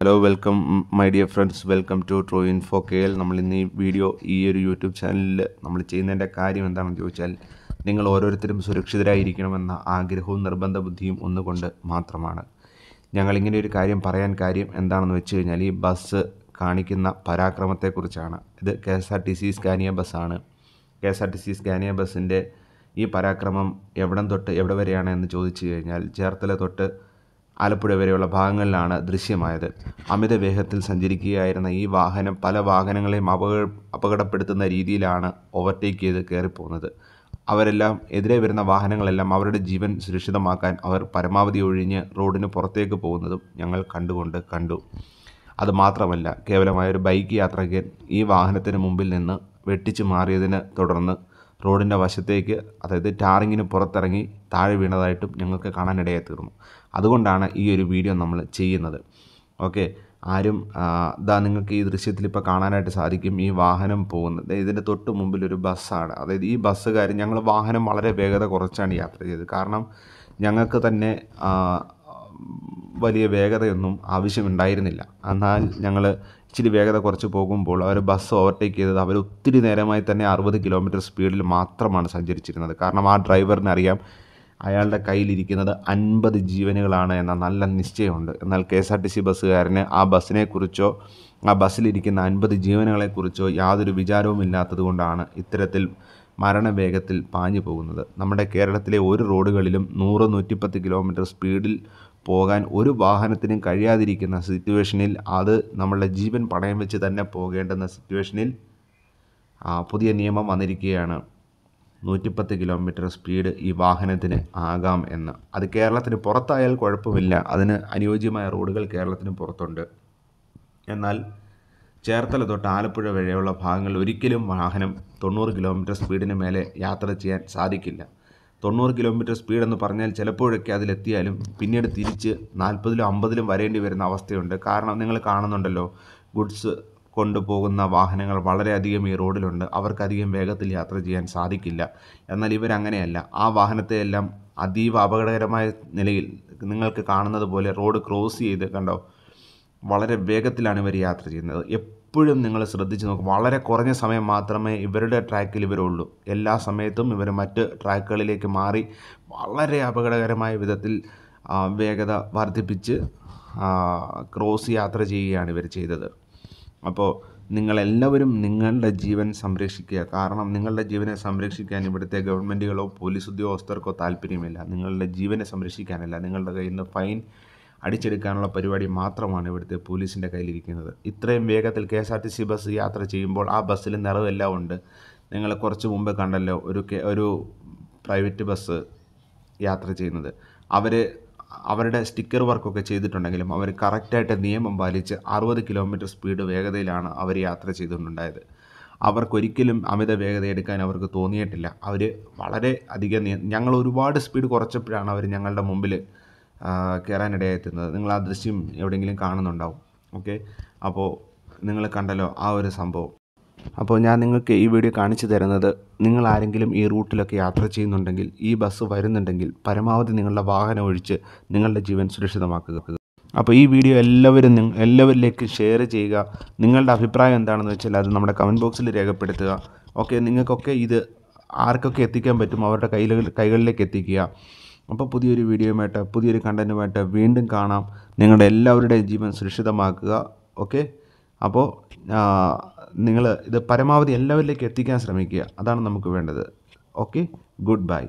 Hello welcome my dear friends, welcome to true info KL. നമ്മൾ ഇന്ന് ഈ video ഈ ഒരു യൂട്യൂബ് ചാനലിൽ നമ്മൾ ചെയ്യുന്നതിൻ്റെ കാര്യം എന്താണെന്ന് ചോദിച്ചാൽ, നിങ്ങൾ ഓരോരുത്തരും സുരക്ഷിതരായിരിക്കണമെന്ന ആഗ്രഹവും നിർബന്ധ ബുദ്ധിയും ഒന്നുകൊണ്ട് മാത്രമാണ്. ഞങ്ങളിങ്ങനെ ഒരു കാര്യം പറയാൻ കാര്യം എന്താണെന്ന് വെച്ച് കഴിഞ്ഞാൽ, ഈ ബസ് കാണിക്കുന്ന പരാക്രമത്തെക്കുറിച്ചാണ്. ഇത് KSRTC സ്കാനിയ ബസ്സാണ്. KSRTC സ്കാനിയ ബസ്സിൻ്റെ ഈ പരാക്രമം എവിടം തൊട്ട് എവിടെ വരെയാണ് എന്ന് ചോദിച്ചു കഴിഞ്ഞാൽ, ചേർത്തല തൊട്ട് ആലപ്പുഴ വരെയുള്ള ഭാഗങ്ങളിലാണ് ദൃശ്യമായത്. അമിത വേഗത്തിൽ സഞ്ചരിക്കുകയായിരുന്ന ഈ വാഹനം പല വാഹനങ്ങളെയും അപകടപ്പെടുത്തുന്ന രീതിയിലാണ് ഓവർടേക്ക് ചെയ്ത് കയറിപ്പോകുന്നത്. അവരെല്ലാം എതിരെ വരുന്ന വാഹനങ്ങളെല്ലാം അവരുടെ ജീവൻ സുരക്ഷിതമാക്കാൻ അവർ പരമാവധി ഒഴിഞ്ഞ് റോഡിന് പുറത്തേക്ക് പോകുന്നതും ഞങ്ങൾ കണ്ടു. അതുമാത്രമല്ല, കേവലമായൊരു ബൈക്ക് യാത്രികൻ ഈ വാഹനത്തിന് മുമ്പിൽ നിന്ന് വെട്ടിച്ച് മാറിയതിനെ തുടർന്ന് റോഡിൻ്റെ വശത്തേക്ക്, അതായത് ടാറിങ്ങിന് പുറത്തിറങ്ങി താഴെ വീണതായിട്ടും ഞങ്ങൾക്ക് കാണാനിടയായി തീർന്നു. അതുകൊണ്ടാണ് ഈ ഒരു വീഡിയോ നമ്മൾ ചെയ്യുന്നത്. ഓക്കെ, നിങ്ങൾക്ക് ഈ ദൃശ്യത്തിൽ ഇപ്പോൾ കാണാനായിട്ട് സാധിക്കും. ഈ വാഹനം പോകുന്നത് ഇതിൻ്റെ തൊട്ട് മുമ്പിൽ ഒരു ബസ്സാണ്. അതായത് ഈ ബസ്സുകാർ, ഞങ്ങൾ വാഹനം വളരെ വേഗത കുറച്ചാണ് യാത്ര ചെയ്തത്. കാരണം ഞങ്ങൾക്ക് തന്നെ വലിയ വേഗതയൊന്നും ആവശ്യമുണ്ടായിരുന്നില്ല. എന്നാൽ ഞങ്ങൾ ഇച്ചിരി വേഗത കുറച്ച് പോകുമ്പോൾ അവർ ബസ് ഓവർടേക്ക് ചെയ്തത് അവർ ഒത്തിരി നേരമായി തന്നെ 60 കിലോമീറ്റർ സ്പീഡിൽ മാത്രമാണ് സഞ്ചരിച്ചിരുന്നത്. കാരണം ആ ഡ്രൈവറിന് അറിയാം അയാളുടെ കയ്യിലിരിക്കുന്നത് 50 ജീവനുകളാണ് എന്ന നല്ല നിശ്ചയമുണ്ട്. എന്നാൽ KSRTC ബസ്സുകാരന് ആ ബസ്സിനെക്കുറിച്ചോ ആ ബസ്സിലിരിക്കുന്ന 50 ജീവനുകളെക്കുറിച്ചോ യാതൊരു വിചാരവും ഇല്ലാത്തത് കൊണ്ടാണ് ഇത്തരത്തിൽ മരണവേഗത്തിൽ പാഞ്ഞു പോകുന്നത്. നമ്മുടെ കേരളത്തിലെ ഒരു റോഡുകളിലും 100-110 കിലോമീറ്റർ സ്പീഡിൽ പോകാൻ ഒരു വാഹനത്തിനും കഴിയാതിരിക്കുന്ന സിറ്റുവേഷനിൽ, അത് നമ്മളുടെ ജീവൻ പണയം വെച്ച് തന്നെ പോകേണ്ടുന്ന സിറ്റുവേഷനിൽ പുതിയ നിയമം വന്നിരിക്കുകയാണ്. 110 കിലോമീറ്റർ സ്പീഡ് ഈ വാഹനത്തിന് ആകാം എന്ന്. അത് കേരളത്തിന് പുറത്തായാൽ കുഴപ്പമില്ല, അതിന് അനുയോജ്യമായ റോഡുകൾ കേരളത്തിന് പുറത്തുണ്ട്. എന്നാൽ ചേർത്തല തൊട്ട് ആലപ്പുഴ വരെയുള്ള ഭാഗങ്ങളിൽ ഒരിക്കലും വാഹനം 90 കിലോമീറ്റർ സ്പീഡിന് മേലെ യാത്ര ചെയ്യാൻ സാധിക്കില്ല. 90 കിലോമീറ്റർ സ്പീഡ് എന്ന് പറഞ്ഞാൽ ചിലപ്പോഴൊക്കെ അതിലെത്തിയാലും പിന്നീട് തിരിച്ച് 40-ലും 50-ലും വരേണ്ടി വരുന്ന അവസ്ഥയുണ്ട്. കാരണം നിങ്ങൾ കാണുന്നുണ്ടല്ലോ, ഗുഡ്സ് കൊണ്ടുപോകുന്ന വാഹനങ്ങൾ വളരെയധികം ഈ റോഡിലുണ്ട്. അവർക്കധികം വേഗത്തിൽ യാത്ര ചെയ്യാൻ സാധിക്കില്ല. എന്നാൽ ഇവരങ്ങനെയല്ല. ആ വാഹനത്തെയെല്ലാം അതീവ അപകടകരമായ നിലയിൽ നിങ്ങൾക്ക് കാണുന്നത് പോലെ റോഡ് ക്രോസ് ചെയ്ത് കണ്ടോ, വളരെ വേഗത്തിലാണ് ഇവർ യാത്ര ചെയ്യുന്നത്. എപ്പോഴും നിങ്ങൾ ശ്രദ്ധിച്ച് നോക്കും, വളരെ കുറഞ്ഞ സമയം മാത്രമേ ഇവരുടെ ട്രാക്കിൽ ഇവരുള്ളൂ. എല്ലാ സമയത്തും ഇവർ മറ്റ് ട്രാക്കുകളിലേക്ക് മാറി വളരെ അപകടകരമായ വിധത്തിൽ വേഗത വർദ്ധിപ്പിച്ച് ക്രോസ് യാത്ര ചെയ്യുകയാണ് ഇവർ ചെയ്തത്. അപ്പോൾ നിങ്ങളെല്ലാവരും നിങ്ങളുടെ ജീവൻ സംരക്ഷിക്കുക. കാരണം നിങ്ങളുടെ ജീവനെ സംരക്ഷിക്കാൻ ഇവിടുത്തെ ഗവൺമെൻറ്റുകളോ പോലീസ് ഉദ്യോഗസ്ഥർക്കോ താല്പര്യമില്ല. നിങ്ങളുടെ ജീവനെ സംരക്ഷിക്കാനല്ല, നിങ്ങളുടെ കയ്യിൽ നിന്ന് ഫൈൻ അടിച്ചെടുക്കാനുള്ള പരിപാടി മാത്രമാണ് ഇവിടുത്തെ പോലീസിൻ്റെ കയ്യിലിരിക്കുന്നത്. ഇത്രയും വേഗത്തിൽ KSRTC ബസ് യാത്ര ചെയ്യുമ്പോൾ ആ ബസ്സിൽ നിറവെല്ലാം ഉണ്ട്. നിങ്ങൾ കുറച്ച് മുമ്പ് കണ്ടല്ലോ ഒരു പ്രൈവറ്റ് ബസ് യാത്ര ചെയ്യുന്നത്. അവരുടെ സ്റ്റിക്കർ വർക്കൊക്കെ ചെയ്തിട്ടുണ്ടെങ്കിലും അവർ കറക്റ്റായിട്ട് നിയമം പാലിച്ച് 60 കിലോമീറ്റർ സ്പീഡ് വേഗതയിലാണ് അവർ യാത്ര ചെയ്തുകൊണ്ടുണ്ടായത്. അവർക്കൊരിക്കലും അമിത വേഗത എടുക്കാൻ അവർക്ക് തോന്നിയിട്ടില്ല. അവർ വളരെ അധികം ഞങ്ങൾ ഒരുപാട് സ്പീഡ് കുറച്ചപ്പോഴാണ് അവർ ഞങ്ങളുടെ മുമ്പിൽ കയറാനിടയായെത്തുന്നത്. നിങ്ങൾ ആ ദൃശ്യം എവിടെയെങ്കിലും കാണുന്നുണ്ടാവും. ഓക്കെ, അപ്പോൾ നിങ്ങൾ കണ്ടല്ലോ ആ ഒരു സംഭവം. അപ്പോൾ ഞാൻ നിങ്ങൾക്ക് ഈ വീഡിയോ കാണിച്ചു തരുന്നത്, നിങ്ങൾ ആരെങ്കിലും ഈ റൂട്ടിലൊക്കെ യാത്ര ചെയ്യുന്നുണ്ടെങ്കിൽ, ഈ ബസ് വരുന്നുണ്ടെങ്കിൽ പരമാവധി നിങ്ങളുടെ വാഹനം ഒഴിച്ച് നിങ്ങളുടെ ജീവൻ സുരക്ഷിതമാക്കുക. അപ്പോൾ ഈ വീഡിയോ എല്ലാവരിലേക്ക് ഷെയർ ചെയ്യുക. നിങ്ങളുടെ അഭിപ്രായം എന്താണെന്ന് വെച്ചാൽ അത് നമ്മുടെ കമൻറ്റ് ബോക്സിൽ രേഖപ്പെടുത്തുക. ഓക്കെ, നിങ്ങൾക്കൊക്കെ ഇത് ആർക്കൊക്കെ എത്തിക്കാൻ പറ്റും അവരുടെ കൈകളിലേക്ക് എത്തിക്കുക. അപ്പോൾ പുതിയൊരു വീഡിയോയുമായിട്ട്, പുതിയൊരു കണ്ടൻറ്റുമായിട്ട് വീണ്ടും കാണാം. നിങ്ങളുടെ എല്ലാവരുടെയും ജീവൻ സുരക്ഷിതമാക്കുക. ഓക്കെ, അപ്പോൾ നിങ്ങൾ ഇത് പരമാവധി എല്ലാവരിലേക്ക് എത്തിക്കാൻ ശ്രമിക്കുക. അതാണ് നമുക്ക് വേണ്ടത്. Okay, good bye.